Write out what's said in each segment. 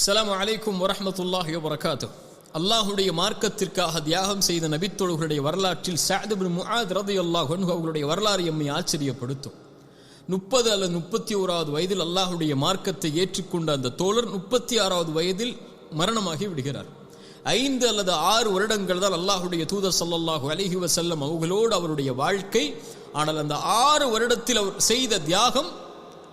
அஸ்ஸலாமு அலைக்கும் வரஹ்மத்துல்லாஹி வபரகாத்துஹு. அல்லாஹுடைய மார்க்கத்திற்காக தியாகம் செய்த நபித்தோழர்களுடைய வரலாற்றில் சஅத் இப்னு முஆத் ரலியல்லாஹு அன்ஹு அவர்களுடைய வரலாறு எம்மை ஆச்சரியப்படுத்தும். 30 அல்லது 31வது வயதில் அல்லாஹுடைய மார்க்கத்தை ஏற்றுக்கொண்ட அந்த தோழர் 36வது வயதில் மரணமாகி விடுகிறார். 5 அல்லது 6 வருடங்கள் தான் அல்லாஹுடைய தூதர் ஸல்லல்லாஹு அலைஹி வஸல்லம் அவர்களோடு அவருடைய வாழ்க்கை. ஆனால் அந்த 6 வருடத்தில் அவர் செய்த தியாகம்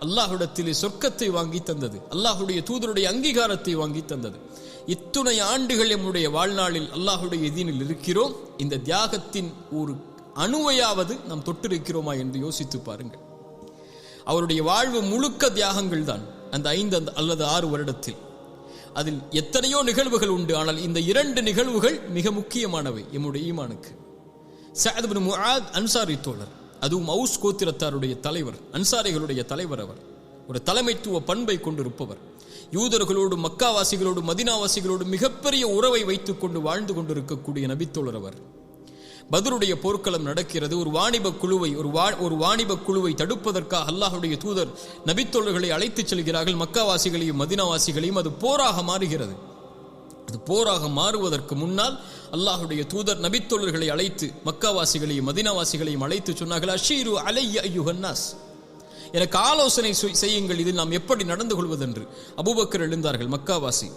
அல்லாஹ்விடத்திலே சொர்க்கத்தை வாங்கி தந்தது, அல்லாஹுடைய தூதருடைய அங்கீகாரத்தை வாங்கி தந்தது. இத்துணை ஆண்டுகள் நம்முடைய வாழ்நாளில் அல்லாஹுடைய தீனில் இருக்கிறோம், இந்த தியாகத்தின் ஒரு அணுவையாவது நாம் தொட்டிருக்கிறோமா என்று யோசித்து பாருங்கள். அவருடைய வாழ்வு முழுக்க தியாகங்கள் தான் அந்த 5 அல்லது 6 வருடத்தில். அதில் எத்தனையோ நிகழ்வுகள் உண்டு, ஆனால் இந்த 2 நிகழ்வுகள் மிக முக்கியமானவை எம்முடைய ஈமானுக்கு. சஅத் இப்னு முஆத் அன்சாரி தோழர், அதுவும் அவுஸ் கோத்திரத்தாருடைய தலைவர், அன்சாரிகளுடைய தலைவர். அவர் ஒரு தலைமைத்துவ பண்பை கொண்டிருப்பவர். யூதர்களோடு மக்காவாசிகளோடு மதீனாவாசிகளோடு மிகப்பெரிய உறவை வைத்துக் கொண்டு வாழ்ந்து கொண்டிருக்கக்கூடிய நபித்தோழர் அவர். பத்ருடைய போர்க்களம் நடக்கிறது. ஒரு வாணிப குழுவை தடுப்பதற்காக அல்லாஹுடைய தூதர் நபித்தோழர்களை அழைத்துச் செல்கிறார்கள். மக்காவாசிகளையும் மதீனாவாசிகளையும். அது போராக மாறுகிறது. அது போராக மாறுவதற்கு முன்னால் அல்லாஹுடைய தூதர் நபித்தோழர்களை அழைத்து மக்காவாசிகளையும் மதீனாவாசிகளையும் அழைத்து சொன்னார்கள், அஷீரு அலைய அய்யுஹன் நாஸ், எனக்கு ஆலோசனை செய்யுங்கள், இதில் நாம் எப்படி நடந்து கொள்வதென்று. அபூபக்கர் எழுந்தார்கள், மக்காவாசி.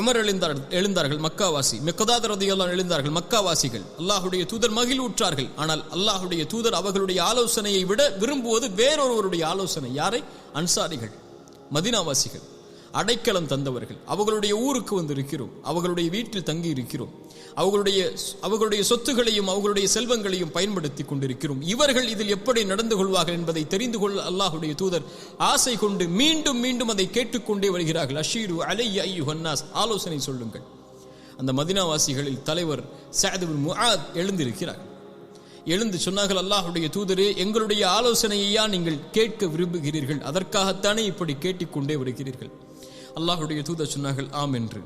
உமர் எழுந்தார்கள், மக்காவாசி. மிக்தாத் ரலியல்லாஹு எழுந்தார்கள், மக்காவாசிகள். அல்லாஹுடைய தூதர் மகிழ்வுற்றார்கள். ஆனால் அல்லாஹுடைய தூதர் அவர்களுடைய ஆலோசனையை விட விரும்புவது வேறொருவருடைய ஆலோசனை. யாரை? அன்சாரிகள், மதீனாவாசிகள், அடைக்கலம் தந்தவர்கள். அவர்களுடைய ஊருக்கு வந்து இருக்கிறோம், அவர்களுடைய வீட்டில் தங்கி இருக்கிறோம், அவர்களுடைய சொத்துகளையும் அவர்களுடைய செல்வங்களையும் பயன்படுத்தி கொண்டிருக்கிறோம். இவர்கள் இதில் எப்படி நடந்து கொள்வார்கள் என்பதை தெரிந்து கொள்ள அல்லாஹுடைய தூதர் ஆசை கொண்டு மீண்டும் மீண்டும் அதை கேட்டுக்கொண்டே வருகிறார்கள். அஷீரு அலைய அய்யுஹன் நாஸ், ஆலோசனை சொல்லுங்கள். அந்த மதீனாவாசிகளில் தலைவர் சஅத் இப்னு முஆத் எழுந்திருக்கிறார். எழுந்து சொன்னார்கள், அல்லாஹுடைய தூதரே, எங்களுடைய ஆலோசனையா நீங்கள் கேட்க விரும்புகிறீர்கள், அதற்காகத்தானே இப்படி கேட்டுக்கொண்டே வருகிறீர்கள். அல்லாஹுடைய தூதர் சொன்னார்கள், ஆம் என்று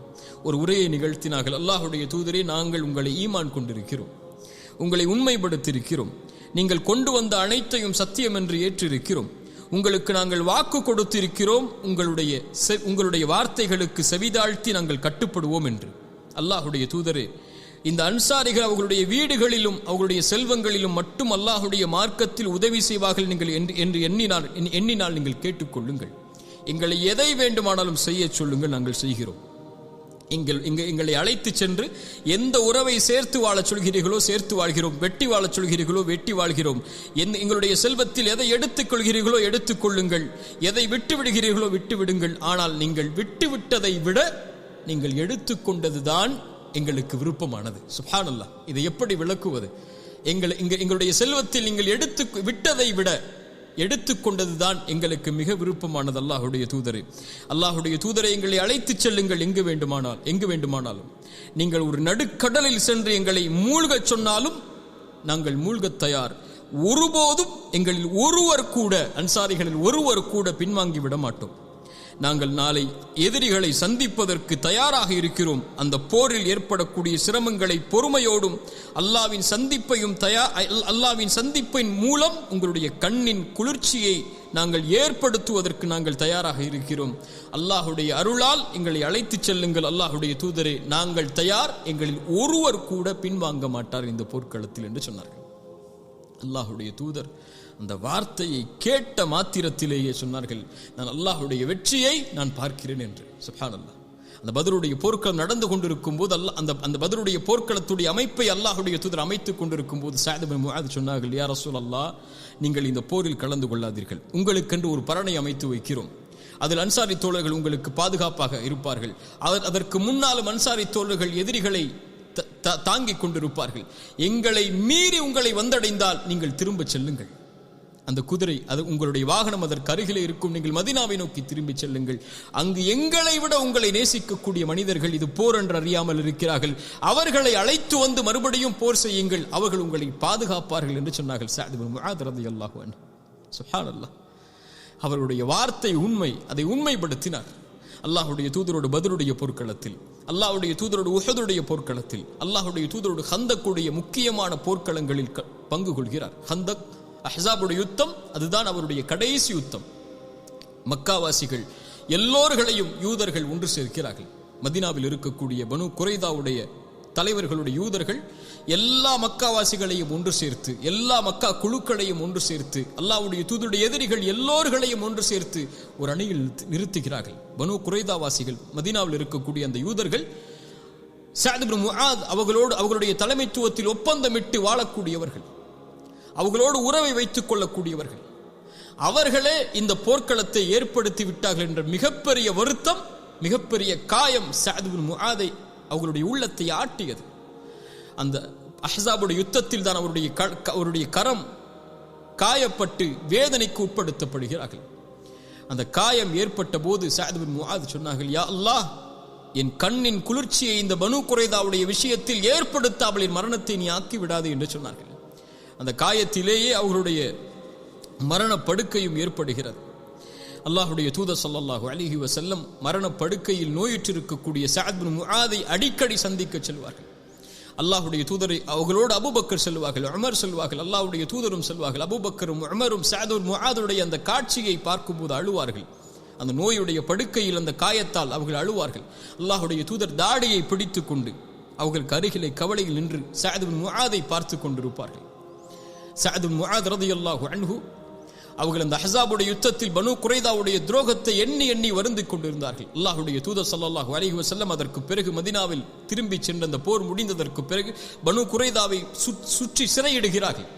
ஒரு உரையை நிகழ்த்தினார்கள். அல்லாஹுடைய தூதரே, நாங்கள் உங்களை ஈமான் கொண்டிருக்கிறோம், உங்களை உண்மைப்படுத்தியிருக்கிறோம், நீங்கள் கொண்டு வந்த அனைத்தையும் சத்தியம் என்று ஏற்றிருக்கிறோம், உங்களுக்கு நாங்கள் வாக்கு கொடுத்திருக்கிறோம், உங்களுடைய வார்த்தைகளுக்கு செவிதாழ்த்தி நாங்கள் கட்டுப்படுவோம் என்று. அல்லாஹுடைய தூதரே, இந்த அன்சாரிகள் அவர்களுடைய வீடுகளிலும் அவர்களுடைய செல்வங்களிலும் மட்டும் அல்லாஹுடைய மார்க்கத்தில் உதவி செய்வார்கள் நீங்கள் என்று எண்ணினால் நீங்கள் கேட்டுக்கொள்ளுங்கள். எங்களை எதை வேண்டுமானாலும் செய்ய சொல்லுங்கள், நாங்கள் செய்கிறோம். எங்களை அழைத்து சென்று எந்த உறவை சேர்த்து வாழச் சொல்கிறீர்களோ சேர்த்து வாழ்கிறோம், வெட்டி வாழச் சொல்கிறீர்களோ வெட்டி வாழ்கிறோம். எங்களுடைய செல்வத்தில் எதை எடுத்துக் கொள்கிறீர்களோ எடுத்துக்கொள்ளுங்கள், எதை விட்டு விடுகிறீர்களோ விட்டு விடுங்கள். ஆனால் நீங்கள் விட்டு விட்டதை விட நீங்கள் எடுத்துக்கொண்டதுதான் எங்களுக்கு விருப்பமானது. சுப்ஹானல்லாஹ், இதை எப்படி விளக்குவது? எங்களுடைய செல்வத்தில் நீங்கள் விட்டதை விட எடுத்துக்கொண்டதுதான் எங்களுக்கு மிக விருப்பமானது. அல்லாஹுடைய தூதரை எங்களை அழைத்துச் செல்லுங்கள் எங்கு வேண்டுமானாலும். நீங்கள் ஒரு நடுக்கடலில் சென்று எங்களை மூழ்கச் சொன்னாலும் நாங்கள் மூழ்கத் தயார். ஒருபோதும் எங்களில் ஒருவர் கூட, அன்சாரிகளில் ஒருவர் கூட பின்வாங்கி விட மாட்டோம். நாங்கள் நாளை எதிரிகளை சந்திப்பதற்கு தயாராக இருக்கிறோம். அந்த போரில் ஏற்படக்கூடிய சிரமங்களை பொறுமையோடும் அல்லாவின் சந்திப்பின் மூலம் உங்களுடைய கண்ணின் குளிர்ச்சியை நாங்கள் ஏற்படுத்துவதற்கு நாங்கள் தயாராக இருக்கிறோம். அல்லாஹுடைய அருளால் எங்களை அழைத்துச் செல்லுங்கள் அல்லாஹுடைய தூதரே, நாங்கள் தயார், எங்களில் ஒருவர் கூட பின்வாங்க மாட்டார் இந்த போர்க்களத்தில் என்று சொன்னார்கள். அல்லாஹுடைய தூதர் அந்த வார்த்தையை கேட்ட மாத்திரத்திலேயே சொன்னார்கள், நான் அல்லாஹுடைய வெற்றியை நான் பார்க்கிறேன் என்று. சுப்ஹானல்லாஹ். அந்த பத்ருடைய போர்க்களம் நடந்து கொண்டிருக்கும் போது அந்த பத்ருடைய போர்க்களத்துடைய அமைப்பை அல்லாஹுடைய தூதர் அமைத்துக் கொண்டிருக்கும் போது சஅத் இப்னு முஆத் சொன்னார்கள், யா ரசூலல்லாஹ், நீங்கள் இந்த போரில் கலந்து கொள்ளாதீர்கள், உங்களுக்கென்று ஒரு பரணை அமைத்து வைக்கிறோம், அதில் அன்சாரி தோழர்கள் உங்களுக்கு பாதுகாப்பாக இருப்பார்கள். அதற்கு முன்னாலும் அன்சாரி தோழர்கள் எதிரிகளை தாங்கிக் கொண்டிருப்பார்கள். எங்களை மீறி உங்களை வந்தடைந்தால் நீங்கள் திரும்ப செல்லுங்கள், அந்த குதிரை அது உங்களுடைய வாகனம் அதற்கு அருகிலே இருக்கும், நீங்கள் மதீனாவை நோக்கி திரும்பி செல்லுங்கள். அங்கு எங்களை விட உங்களை நேசிக்கக்கூடிய மனிதர்கள் இது போர் என்று அறியாமல் இருக்கிறார்கள், அவர்களை அழைத்து வந்து மறுபடியும் போர் செய்யுங்கள், அவர்கள் உங்களை பாதுகாப்பார்கள் என்று சொன்னார்கள் சஅத் இப்னு முஆத் ரலியல்லாஹு அன்ஹு. சுப்ஹானல்லாஹ், அவருடைய வார்த்தை உண்மை, அதை உண்மைப்படுத்தினார். அல்லாஹுடைய தூதரோடு பத்ருடைய போர்க்களத்தில், அல்லாஹுடைய தூதரோடு உஹதுடைய போர்க்களத்தில், அல்லாஹுடைய தூதரோடு ஹந்தக்குடைய முக்கியமான போர்க்களங்களில் பங்கு கொள்கிறார். ஹந்தக், அஹ்ஸாபுடைய யுத்தம், அதுதான் அவருடைய கடைசி யுத்தம். மக்காவாசிகள் எல்லோர்களையும் யூதர்கள் ஒன்று சேர்க்கிறார்கள். மதீனாவில் இருக்கக்கூடிய பனு குரைதாவுடைய தலைவர்களுடைய யூதர்கள் எல்லா மக்காவாசிகளையும் ஒன்று சேர்த்து, எல்லா மக்கா குழுக்களையும் ஒன்று சேர்த்து, அல்லாஹ்வுடைய தூதருடைய எதிரிகள் எல்லோர்களையும் ஒன்று சேர்த்து ஒரு அணியில் நிறுத்துகிறார்கள். பனு குரைதாவாசிகள், மதீனாவில் இருக்கக்கூடிய அந்த யூதர்கள், சஅத் இப்னு முஆத் அவர்களுடைய தலைமைத்துவத்தில் ஒப்பந்தமிட்டு வாழக்கூடியவர்கள், அவர்களோடு உறவை வைத்துக் கொள்ளக்கூடியவர்கள், அவர்களே இந்த போர்க்களத்தை ஏற்படுத்தி விட்டார்கள் என்ற மிகப்பெரிய வருத்தம், மிகப்பெரிய காயம் சஅத் இப்னு முஆதை அவர்களுடைய உள்ளத்தை ஆட்டியது. அந்த அஹ்ஸாபுடைய யுத்தத்தில் தான் அவருடைய கரம் காயப்பட்டு வேதனைக்கு உட்படுத்தப்படுகிறார்கள். அந்த காயம் ஏற்பட்ட போது சஅத் இப்னு முஆத் சொன்னார்கள், யா அல்லாஹ், என் கண்ணின் குளிர்ச்சியை இந்த பனு குரைதாவுடைய விஷயத்தில் ஏற்படுத்தாமல் என் மரணத்தை நீ ஆக்கி விடாது என்று சொன்னார்கள். அந்த காயத்திலேயே அவர்களுடைய மரணப்படுக்கையும் ஏற்படுகிறது. அல்லாஹ்வுடைய தூதர் ஸல்லல்லாஹு அலைஹி வஸல்லம் மரணப்படுக்கையில் நோயுற்றிருக்கக்கூடிய சஅத் இப்னு முஆதை அடிக்கடி சந்திக்க செல்வார்கள். அல்லாஹ்வுடைய தூதரை அவர்களோடு அபூபக்கர் செல்வார்கள், உமர் செல்வார்கள், அல்லாஹ்வுடைய தூதரும் செல்வார்கள். அபூபக்கரும் உமரும் சஅத் இப்னு முஆதுடைய அந்த காட்சியை பார்க்கும்போது அழுவார்கள். அந்த நோயுடைய படுக்கையில் அந்த காயத்தால் அவர்கள் அழுவார்கள். அல்லாஹ்வுடைய தூதர் தாடியை பிடித்துக் கொண்டு அவர்களுக்கு அருகிலே கவலையில் நின்று சஅத் இப்னு முஆதை பார்த்து கொண்டிருப்பார்கள். சஅத் இப்னு முஆத் ரலியல்லாஹு அன்ஹு அவர்கள் அந்த அஹ்ஸாபுடைய யுத்தத்தில் பனு குரைதாவுடைய துரோகத்தை எண்ணி எண்ணி வருந்திக் கொண்டிருந்தார்கள். அல்லாஹ்வுடைய தூதர் ஸல்லல்லாஹு அலைஹி வஸல்லம் அதற்கு பிறகு மதீனாவில் திரும்பி சென்ற அந்த போர் முடிந்ததற்கு பிறகு பனு குரைதாவை சுற்றி சிறையிடுகிறார்கள்.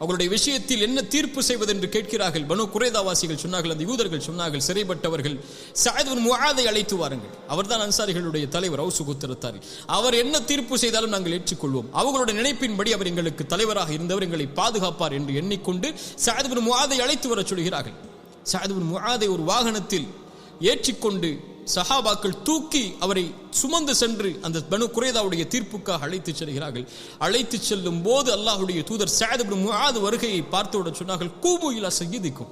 அவர்களுடைய விஷயத்தில் என்ன தீர்ப்பு செய்வது என்று கேட்கிறார்கள். பனு குரைதாவாசிகள் சொன்னார்கள், அந்த யூதர்கள் சொன்னார்கள், சிறைப்பட்டவர்கள் சஅத் இப்னு முஆதை அழைத்து வாருங்கள், அவர்தான் அன்சாரிகளுடைய தலைவர், அவுஸ் கோத்திரத்தார், அவர் என்ன தீர்ப்பு செய்தாலும் நாங்கள் ஏற்றுக்கொள்வோம், அவர்களுடைய நினைப்பின்படி அவர் எங்களுக்கு தலைவராக இருந்தவர், எங்களை பாதுகாப்பார் என்று எண்ணிக்கொண்டு சஅத் இப்னு முஆதை அழைத்து வர சொல்கிறார்கள். சஅத் இப்னு முஆதை ஒரு வாகனத்தில் ஏற்றிக்கொண்டு சஹாபாக்கள் தூக்கி அவரை சுமந்து சென்று அந்த பனு குரைதாவுடைய தீர்ப்புக்காக அழைத்து செல்கிறார்கள். அழைத்து செல்லும் போது அல்லாஹ்வுடைய தூதர் சஅத் இப்னு முஆத் வருகையை பார்த்தவுடன் சொன்னார்கள், கூமு இலா சய்யிதிக்கும்,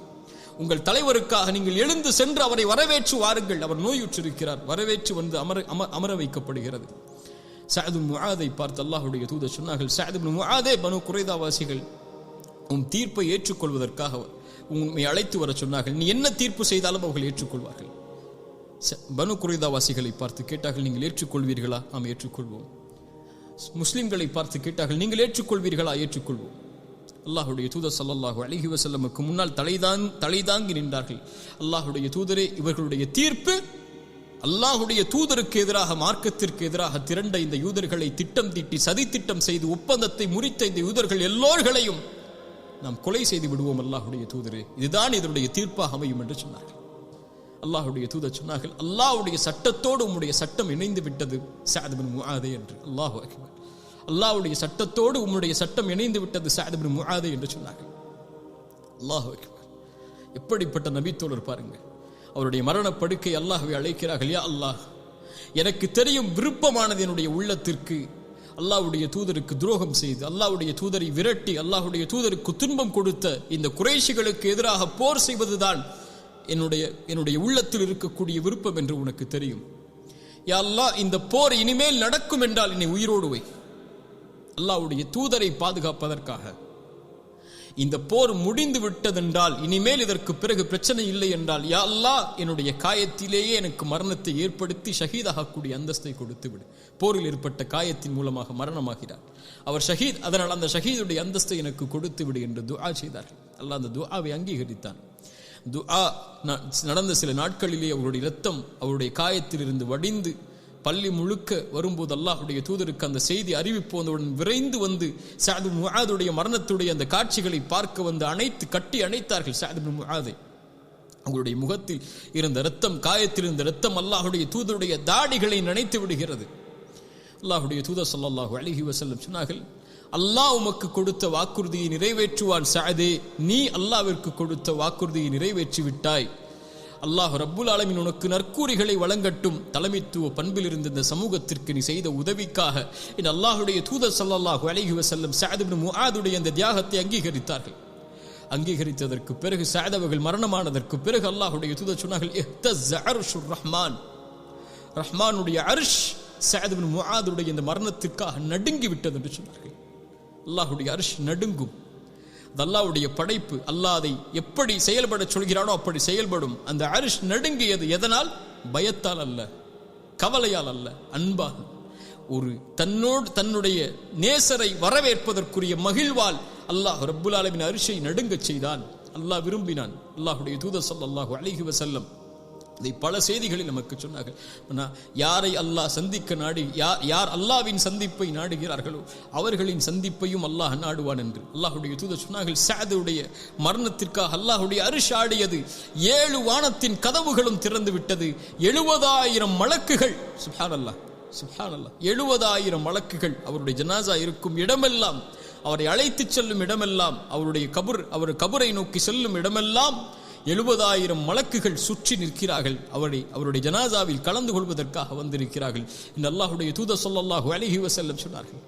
உங்கள் தலைவருக்காக நீங்கள் எழுந்து சென்று அவரை வரவேற்று வாருங்கள், அவர் நோயுற்றிருக்கிறார். வரவேற்று வந்து அமர வைக்கப்படுகிறது. சஅத் இப்னு முஆதை பார்த்து அல்லாஹ்வுடைய தூதர் சொன்னார்கள், சஅத் இப்னு முஆதே, பனு குரைதாவாசிகள் உன் தீர்ப்பை ஏற்றுக்கொள்வதற்காக உண்மை அழைத்து வர சொன்னார்கள், நீ என்ன தீர்ப்பு செய்தாலும் அவர்கள் ஏற்றுக்கொள்வார்கள். பனு குரைதாவாசிகளை பார்த்து கேட்டார்கள், நீங்கள் ஏற்றுக்கொள்வீர்களா? நாம் ஏற்றுக்கொள்வோம். முஸ்லிம்களை பார்த்து கேட்டார்கள், நீங்கள் ஏற்றுக்கொள்வீர்களா? ஏற்றுக்கொள்வோம். அல்லாஹ்வுடைய தூதர் ஸல்லல்லாஹு அலைஹி வஸல்லமுக்கு முன்னால் தலைதாங்கி நின்றார்கள். அல்லாஹ்வுடைய தூதரே, இவர்களுடைய தீர்ப்பு அல்லாஹ்வுடைய தூதருக்கு எதிராக, மார்க்கத்திற்கு எதிராக திரண்ட இந்த யூதர்களை திட்டம் தீட்டி சதி திட்டம் செய்து ஒப்பந்தத்தை முறித்த இந்த யூதர்கள் எல்லோர்களையும் நாம் கொலை செய்து விடுவோம் அல்லாஹ்வுடைய தூதரே, இதுதான் இதனுடைய தீர்ப்பாக அமையும் என்று சொன்னார்கள். அல்லாஹ்வுடைய தூதர் சொன்னார்கள், அல்லாஹ்வுடைய சட்டத்தோடு உம்முடைய சட்டம் இணைந்து விட்டது சஅத் இப்னு முஆதே என்று. அல்லாஹு அக்பர். அல்லாஹ்வுடைய சட்டத்தோடு உம்முடைய சட்டம் இணைந்து விட்டது சஅத் இப்னு முஆதே என்று சொன்னார்கள். அல்லாஹு அக்பர். எப்படிப்பட்ட நபித்தோழர் பாருங்கள். அவருடைய மரணப்படுக்கை அல்லாஹ்வை அழைக்கிறார்கள், யா அல்லாஹ், எனக்கு தெரியும் விருப்பமானது என்னுடைய உள்ளத்திற்கு அல்லாஹ்வுடைய தூதருக்கு துரோகம் செய்து, அல்லாஹ்வுடைய தூதரை விரட்டி, அல்லாஹ்வுடைய தூதருக்கு துன்பம் கொடுத்த இந்த குறைஷிகளுக்கு எதிராக போர் செய்வதுதான் என்னுடைய உள்ளத்தில் இருக்கக்கூடிய விருப்பம் என்று உனக்கு தெரியும். யா அல்லாஹ், இந்த போர் இனிமேல் நடக்கும் என்றால் என்னை உயிரோடு வை. அல்லாஹ்வுடைய தூதரை பாதுகாப்பதற்காக. இந்த போர் முடிந்து விட்டதென்றால், இனிமேல் இதற்கு பிறகு பிரச்சனை இல்லை என்றால், யா அல்லாஹ், என்னுடைய காயத்திலேயே எனக்கு மரணத்தை ஏற்படுத்தி ஷஹீதாகக்கூடிய அந்தஸ்தை கொடுத்து விடு. போரில் ஏற்பட்ட காயத்தின் மூலமாக மரணமாகிறார் அவர் ஷஹீத், அதனால் அந்த ஷஹீதுடைய அந்தஸ்தை எனக்கு கொடுத்து விடு என்று துஆ செய்தார்கள். அல்லாஹ் அந்த துஆவை அங்கீகரித்தான். துஆ நடந்த சில நாட்களிலே அவருடைய இரத்தம் அவருடைய காயத்திலிருந்து வடிந்து பள்ளி முழுக்க வரும்போது அல்லாஹ்வுடைய தூதருக்கு அந்த செய்தி அறிவிப்பு வந்தவுடன் விரைந்து வந்து சஅத் இப்னு முஆதுடைய மரணத்துடைய அந்த காட்சிகளை பார்க்க வந்து கட்டி அணைத்தார்கள் சஅத் இப்னு முஆதை. அவருடைய முகத்தில் இருந்த இரத்தம், காயத்தில் இருந்த இரத்தம் அல்லாஹ்வுடைய தூதருடைய தாடிகளை நனைத்து விடுகிறது. அல்லாஹ்வுடைய தூதர் ஸல்லல்லாஹு அலைஹி வஸல்லம் சொன்னார்கள், அல்லாஹ் உமக்கு கொடுத்த வாக்குறுதியை நிறைவேற்றுவான் சஅதே, நீ அல்லாஹ்விற்கு கொடுத்த வாக்குறுதியை நிறைவேற்றி விட்டாய். அல்லாஹ் ரப்புல் ஆலமீன் உனக்கு நற்கூறிகளை வழங்கட்டும். தலைமைத்துவ பண்பில் இருந்த இந்த சமூகத்திற்கு நீ செய்த உதவிக்காக இந்த அல்லாஹ்வுடைய தூதர் ஸல்லல்லாஹு அலைஹி வஸல்லம் சஅத் இப்னு முஆதுடைய அந்த தியாகத்தை அங்கீகரித்தார்கள். அங்கீகரித்ததற்கு பிறகு சஅத் அவர்கள் மரணமானதற்கு பிறகு அல்லாஹ்வுடைய தூதர் சொன்னார்கள், இஹ்தஸ்ஸ அர்ஷுர் ரஹ்மான், ரஹ்மானுடைய அர்ஷ் சஅத் இப்னு முஆதுடைய இந்த மரணத்திற்காக நடுங்கி விட்டது என்று சொன்னார்கள். அல்லாஹ்வுடைய அர்ஷ் நடுங்கும். அது அல்லாஹ்வுடைய படைப்பு. அல்லாஹ் அதை எப்படி செயல்பட சொல்கிறானோ அப்படி செயல்படும். அந்த அரிஷ் நடுங்கியது எதனால்? பயத்தால் அல்ல, கவலையால் அல்ல, அன்பால். ஒரு தன்னுடைய நேசரை வரவேற்பதற்குரிய மகிழ்வால் அல்லாஹ் ரப்புல் ஆலமீன் அரிஷை நடுங்கச் செய்தான். அல்லாஹ் விரும்பினான். அல்லாஹ்வுடைய தூதர் ஸல்லல்லாஹு அலைஹி வஸல்லம் இதை பல செய்திகளில் நமக்கு சொன்னார்கள். யாரை அல்லாஹ் சந்திக்க நாடி, யார் அல்லாஹ்வின் சந்திப்பை நாடுகிறார்களோ அவர்களின் சந்திப்பையும் அல்லாஹ் நாடுவான் என்று அல்லாஹ்வுடைய தூதர் சொன்னார்கள். சஅதுடைய மரணத்திற்காக அல்லாஹ்வுடைய அரிஷ் ஆடியது. 7 வானத்தின் கதவுகளும் திறந்து விட்டது. 70,000 மலக்குகள், சுப்ஹானல்லாஹ் சுப்ஹானல்லாஹ், 70,000 மலக்குகள் அவருடைய ஜனாசா இருக்கும் இடமெல்லாம், அவரை அழைத்து செல்லும் இடமெல்லாம், அவர் கபரை நோக்கி செல்லும் இடமெல்லாம் 70,000 மலக்குகள் சுற்றி நிற்கிறார்கள். அவருடைய ஜனாசாவில் கலந்து கொள்வதற்காக வந்திருக்கிறார்கள் இந்த அல்லாஹ்வுடைய தூதர் ஸல்லல்லாஹு அலைஹி வஸல்லம் சொன்னார்கள்.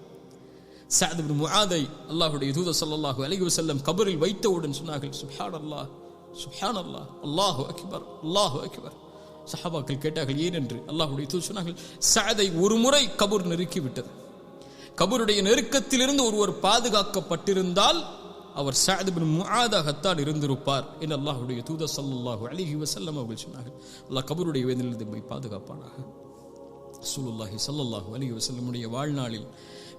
சஅத் இப்னு முஆதை அல்லாஹ்வுடைய தூதர் ஸல்லல்லாஹு அலைஹி வஸல்லம் கபரில் வைத்தவுடன் சொன்னார்கள், சுப்ஹானல்லாஹ் சுப்ஹானல்லாஹ், அல்லாஹு அக்பர் அல்லாஹு அக்பர். சஹாபாக்கள் கேட்டார்கள் ஏன் என்று. அல்லாஹ்வுடைய தூதர் சொன்னார்கள், சஅதை ஒரு முறை கபர் நெருக்கி விட்டது. கபருடைய நெருக்கத்திலிருந்து ஒருவர் பாதுகாக்கப்பட்டிருந்தால் அவர் சஅத் இப்னு முஆதாகத்தான் இருந்திருப்பார் என்று அல்லாஹ்வுடைய தூதர் ஸல்லல்லாஹு அலைஹி வஸல்லம் அவர்கள் சொன்னார்கள். அல்லாஹ் கபருடைய வேதனையிலிருந்து நம்மை பாதுகாப்பானாக. ரசூலுல்லாஹி ஸல்லல்லாஹு அலைஹி வஸல்லமுடைய வாழ்நாளில்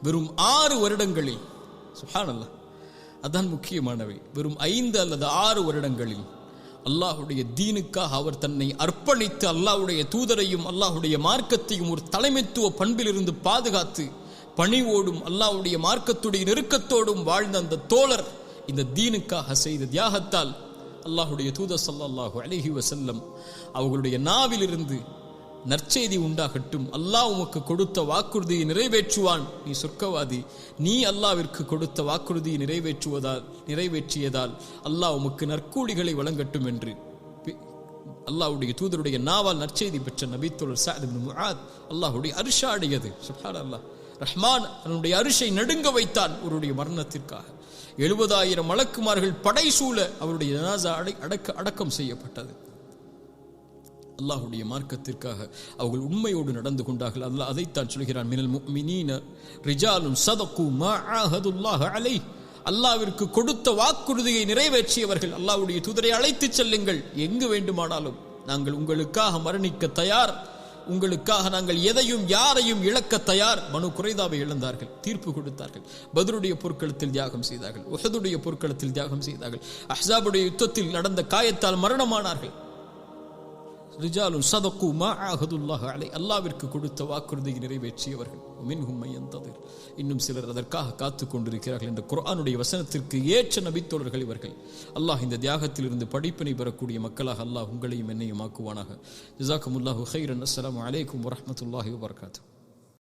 வெறும் 6 வருடங்களில், சுப்ஹானல்லாஹ், அதான் முக்கியமானவை, வெறும் 5 அல்லது 6 வருடங்களில் அல்லாஹ்வுடைய தீனுக்காக அவர் தன்னை அர்ப்பணித்து அல்லாஹ்வுடைய தூதரையும் அல்லாஹ்வுடைய மார்க்கத்தையும் ஒரு தலைமைத்துவ பண்பிலிருந்து பாதுகாத்து பணிவோடும் அல்லாஹ்வுடைய மார்க்கத்துடைய நெருக்கத்தோடும் வாழ்ந்த அந்த தோழர் இந்த தீனுக்காக செய்த தியாகத்தால் அல்லாஹ்வுடைய தூதர் ஸல்லல்லாஹு அலைஹி வஸல்லம் அவர்களுடைய நாவிலிருந்து நற்செய்தி உண்டாகட்டும், அல்லாஹ் உமக்கு கொடுத்த வாக்குறுதியை நிறைவேற்றுவான், நீ சொர்க்கவாதி, நீ அல்லாஹ்விற்கு கொடுத்த வாக்குறுதியை நிறைவேற்றியதால் அல்லாஹ் உமக்கு நற்கூலிகளை வழங்கட்டும் என்று அல்லாஹ்வுடைய தூதருடைய நாவால் நற்செய்தி பெற்ற நபித்தோழர் சஅத் இப்னு முஆத் அல்லாஹ்வுடைய அரிஷ் ஆடியது. சுப்ஹானல்லாஹ், ரஹ்மான் அவனுடைய அரிஷை நடுங்க வைத்தான் அவருடைய மரணத்திற்காக. 70,000 மலக்குமார்கள் படைசூழ அவருடைய ஜனாஸா அடக்கம் செய்யப்பட்டது. அல்லாஹ்வுடைய மார்க்கத்திற்காக அவர்கள் உண்மையோடு நடந்து கொண்டார்கள். அல்லாஹ் அதைத்தான் சொல்கிறான், மினல் முஃமினீன ரிஜாலுன் ஸதகு மா ஆஹதுல்லாஹ் அலைஹ், அல்லாஹ்விற்கு கொடுத்த வாக்குறுதியை நிறைவேற்றியவர்கள். அல்லாஹ்வுடைய தூதரை அழைத்து செல்லுங்கள், எங்கு வேண்டுமானாலும் நாங்கள் உங்களுக்காக மரணிக்க தயார், உங்களுக்காக நாங்கள் எதையும் யாரையும் இழக்க தயார். பனு குறைதாவை இழந்தார்கள், தீர்ப்பு கொடுத்தார்கள். பத்ருடைய போர்க்களத்தில் தியாகம் செய்தார்கள், உஹதுடைய போர்க்களத்தில் தியாகம் செய்தார்கள், அஹ்ஸாபுடைய யுத்தத்தில் நடந்த காயத்தால் மரணமானார்கள். ரிஜாலுன் ஸதகு மா ஆஹதுல்லாஹ் அலைஹ், அல்லாஹ்விற்கு கொடுத்த வாக்குறுதியை நிறைவேற்றியவர்கள். மின்ஹும் மய்யந்ததிர், இன்னும் சிலர் அதற்காக காத்துக் கொண்டிருக்கிறார்கள் என்ற குர்ஆனுடைய வசனத்திற்கு ஏற்ற நபித்தோழர்கள் இவர்கள். அல்லாஹ் இந்த தியாகத்தில் இருந்து படிப்பினை பெறக்கூடிய மக்களாக அல்லாஹ் உங்களையும் என்னையும் ஆக்குவானாக. ஜஸாக்குமுல்லாஹு கைரன். அஸ்ஸலாமு அலைக்கும் வரஹ்மத்துல்லாஹி வபரகாத்துஹு.